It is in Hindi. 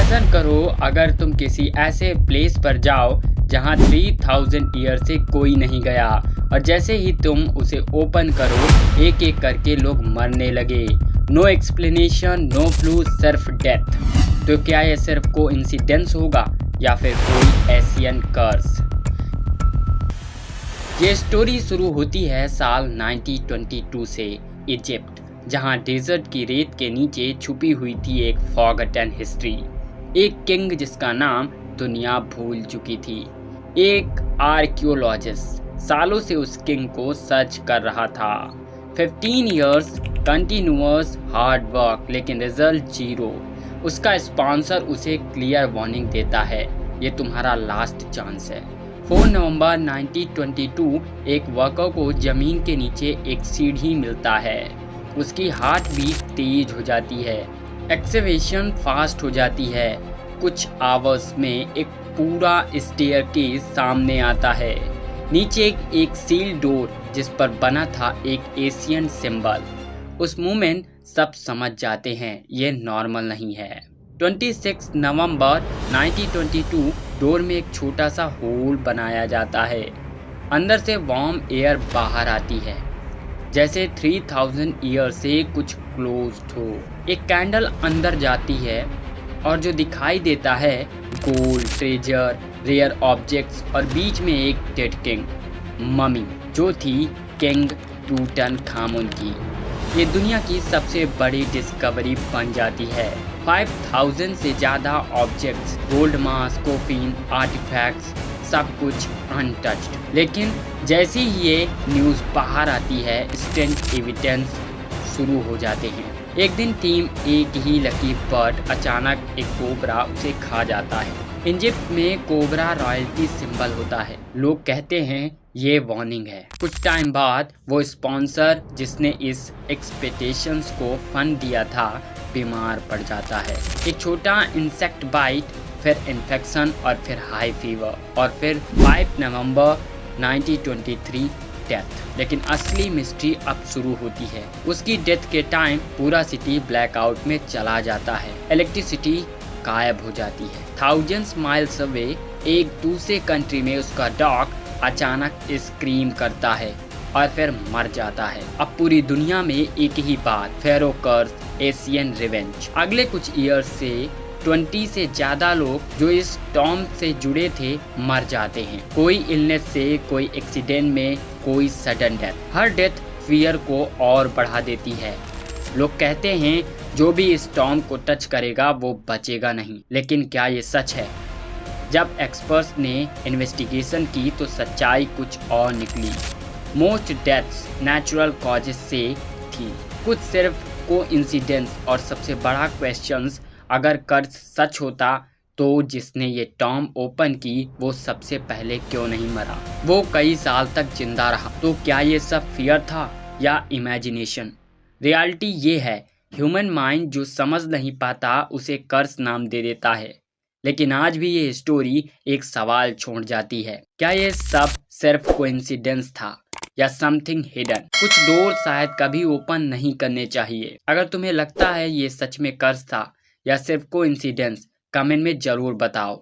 इमेजिन करो अगर तुम किसी ऐसे प्लेस पर जाओ जहां 3000 ईयर से कोई नहीं गया और जैसे ही तुम उसे ओपन करो एक एक करके लोग मरने लगे। नो एक्सप्लेनेशन, नो क्लू, सिर्फ डेथ। तो क्या यह सिर्फ कोइंसिडेंस होगा या फिर कोई एशियन कर्स? ये स्टोरी शुरू होती है साल 1922 से इजिप्ट, जहां डेजर्ट की रेत के नीचे छुपी हुई थी एक फॉरगॉटन हिस्ट्री। एक किंग जिसका नाम दुनिया भूल चुकी थी। एक आर्कियोलॉजिस्ट सालों से उस किंग को सर्च कर रहा था। 15 इयर्स कंटिन्यूअस हार्ड वर्क, लेकिन रिजल्ट जीरो। उसका स्पॉन्सर उसे क्लियर वार्निंग देता है, ये तुम्हारा लास्ट चांस है। 4 नवंबर 1922 एक वर्कर को जमीन के नीचे एक सीढ़ी मिलता है। उसकी हार्ट बीट तेज हो जाती है, एक्सकेवेशन फास्ट हो जाती है। कुछ आवर्स में एक पूरा स्टेयरकेस सामने आता है। नीचे एक सील डोर जिस पर बना था एक एशियन सिंबल। उस मोमेंट सब समझ जाते हैं ये नॉर्मल नहीं है। 26 नवंबर 1922 डोर में एक छोटा सा होल बनाया जाता है। अंदर से वार्म एयर बाहर आती है, जैसे 3000 ईयर से कुछ क्लोज्ड हो। एक कैंडल अंदर जाती है और जो दिखाई देता है गोल्ड, ट्रेजर, रेयर ऑब्जेक्ट्स और बीच में एक डेड किंग ममी, जो थी किंग टूटनखामुन की। ये दुनिया की सबसे बड़ी डिस्कवरी बन जाती है। 5000 से ज़्यादा objects, gold mask, coffin, artefacts, सब कुछ अनटच्ड। लेकिन जैसे ही ये न्यूज़ बाहर आती है स्ट्रेंज एविडेंस शुरू हो जाते हैं। एक दिन टीम एक ही लकी बर्ड अचानक एक कोबरा उसे खा जाता है। इजिप्ट में कोबरा रॉयल्टी सिंबल होता है। लोग कहते हैं ये वार्निंग है। कुछ टाइम बाद वो स्पॉन्सर जिसने इस एक्सपेक्टेशंस को फंड दिया था बीमार पड़ जाता है। एक छोटा इंसेक्ट बाइट, फिर इन्फेक्शन और फिर हाई फीवर और फिर 5 नवंबर 1923 डेथ। लेकिन असली मिस्ट्री अब शुरू होती है। उसकी डेथ के टाइम पूरा सिटी ब्लैकआउट में चला जाता है। इलेक्ट्रिसिटी गायब हो जाती है। थाउजेंड्स माइल्स अवे एक दूसरे कंट्री में उसका डॉग अचानक स्क्रीम करता है और फिर मर जाता है। अब पूरी दुनिया में एक ही बात, फेरो कर्स, एशियन रिवेंज। अगले कुछ ईयर्स से 20 से ज्यादा लोग जो इस टॉम से जुड़े थे मर जाते हैं। कोई इलनेस से, कोई एक्सीडेंट में, कोई sudden death. Her death fear को और बढ़ा देती है। लोग कहते हैं जो भी इस टॉम को टच करेगा वो बचेगा नहीं। लेकिन क्या ये सच है? जब एक्सपर्ट्स ने इन्वेस्टिगेशन की तो सच्चाई कुछ और निकली। मोस्ट डेथ्स नेचुरल कॉजेस से थी, कुछ सिर्फ कोइंसिडेंस। और सबसे बड़ा क्वेश्चंस, अगर कर्स सच होता तो जिसने ये टॉम ओपन की वो सबसे पहले क्यों नहीं मरा? वो कई साल तक जिंदा रहा। तो क्या ये सब फियर था या इमेजिनेशन? रियलिटी ये है, ह्यूमन माइंड जो समझ नहीं पाता उसे कर्स नाम दे देता है। लेकिन आज भी ये स्टोरी एक सवाल छोड़ जाती है, क्या ये सब सिर्फ कोइंसिडेंस था या समथिंग हिडन? कुछ डोर शायद कभी ओपन नहीं करने चाहिए। अगर तुम्हें लगता है ये सच में कर्स था या सिर्फ कोइंसिडेंस, कमेंट में जरूर बताओ।